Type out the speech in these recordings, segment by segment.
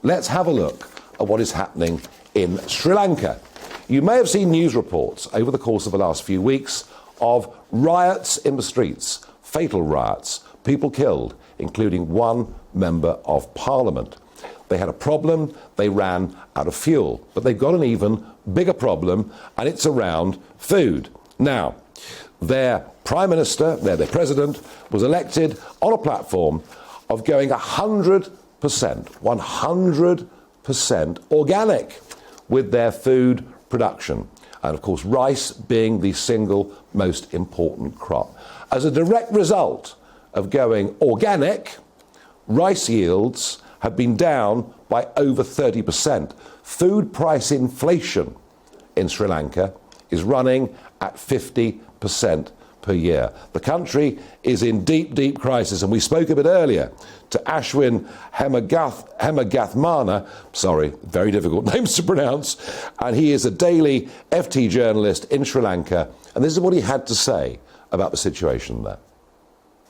let's have a look at what is happening in Sri Lanka. You may have seen news reports over the course of the last few weeks of riots in the streets, fatal riots, people killed, including one member of parliament. They had a problem, they ran out of fuel, but they've got an even bigger problem, and it's around food. Now, their prime minister, their president, was elected on a platform of going 100% organic with their food production. And of course, rice being the single most important crop. As a direct result of going organic, rice yields have been down by over 30%. Food price inflation in Sri Lanka is running at 50% per year. The country is in deep, deep crisis, and we spoke a bit earlier to Ashwin Hemagathmana, sorry, very difficult names to pronounce, and he is a daily FT journalist in Sri Lanka, and this is what he had to say about the situation there.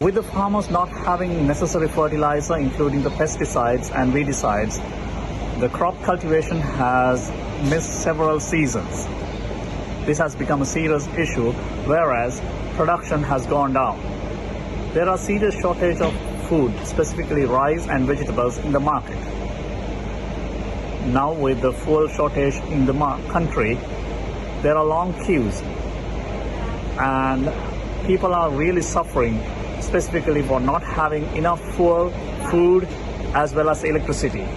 With the farmers not having necessary fertilizer, including the pesticides and weedicides, the crop cultivation has missed several seasons. This has become a serious issue, whereas production has gone down. There are serious shortage of food, specifically rice and vegetables, in the market. Now, with the fuel shortage in the country, there are long queues, and people are really suffering, specifically for not having enough fuel, food, as well as electricity.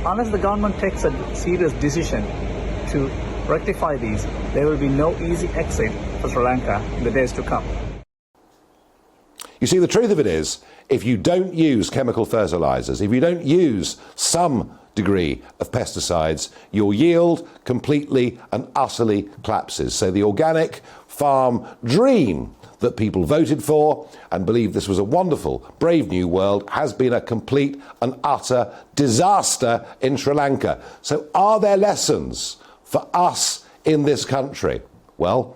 Unless the government takes a serious decision to rectify these, there will be no easy exit for Sri Lanka in the days to come. You see, the truth of it is, if you don't use chemical fertilizers, if you don't use some degree of pesticides, your yield completely and utterly collapses. So the organic farm dream that people voted for and believed this was a wonderful, brave new world has been a complete and utter disaster in Sri Lanka. So are there lessons for us in this country? Well,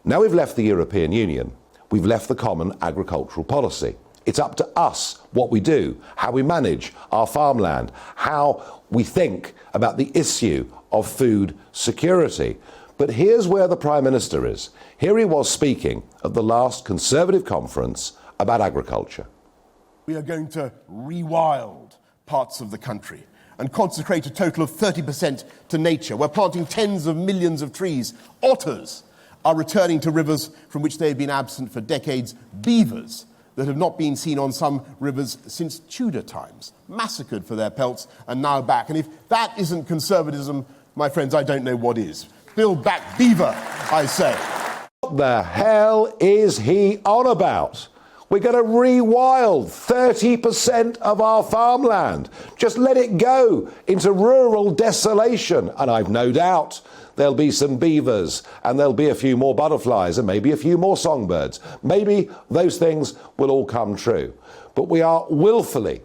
now we've left the European Union, we've left the common agricultural policy. It's up to us what we do, how we manage our farmland, how we think about the issue of food security. But here's where the Prime Minister is. Here he was speaking at the last Conservative conference about agriculture. We are going to rewild parts of the country and consecrate a total of 30% to nature. We're planting tens of millions of trees. Otters are returning to rivers from which they've been absent for decades. Beavers that have not been seen on some rivers since Tudor times, massacred for their pelts and now back. And if that isn't conservatism, my friends, I don't know what is. Build back beaver, I say. What the hell is he on about? We're going to rewild 30% of our farmland. Just let it go into rural desolation. And I've no doubt there'll be some beavers and there'll be a few more butterflies and maybe a few more songbirds. Maybe those things will all come true. But we are willfully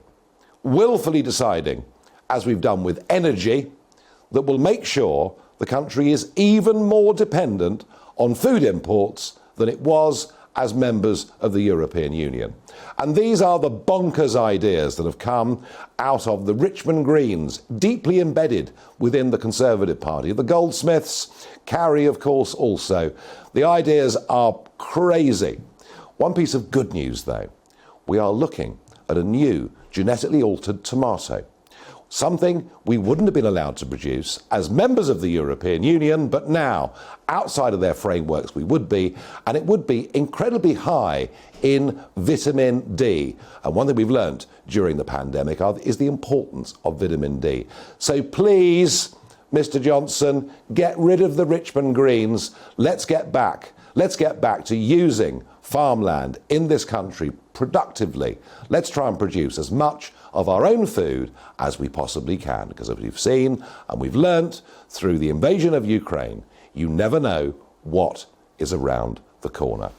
deciding, as we've done with energy, that will make sure the country is even more dependent on food imports than it was as members of the European Union. And these are the bonkers ideas that have come out of the Richmond Greens, deeply embedded within the Conservative Party. The Goldsmiths, Carrie, of course, also. The ideas are crazy. One piece of good news, though. We are looking at a new genetically altered tomato. Something we wouldn't have been allowed to produce as members of the European Union, but now, outside of their frameworks, we would be, and it would be incredibly high in vitamin D. And one thing we've learnt during the pandemic is the importance of vitamin D. So please, Mr. Johnson, get rid of the Richmond Greens. Let's get back to using farmland in this country productively. Let's try and produce as much of our own food as we possibly can, because as we've seen and we've learnt through the invasion of Ukraine, you never know what is around the corner.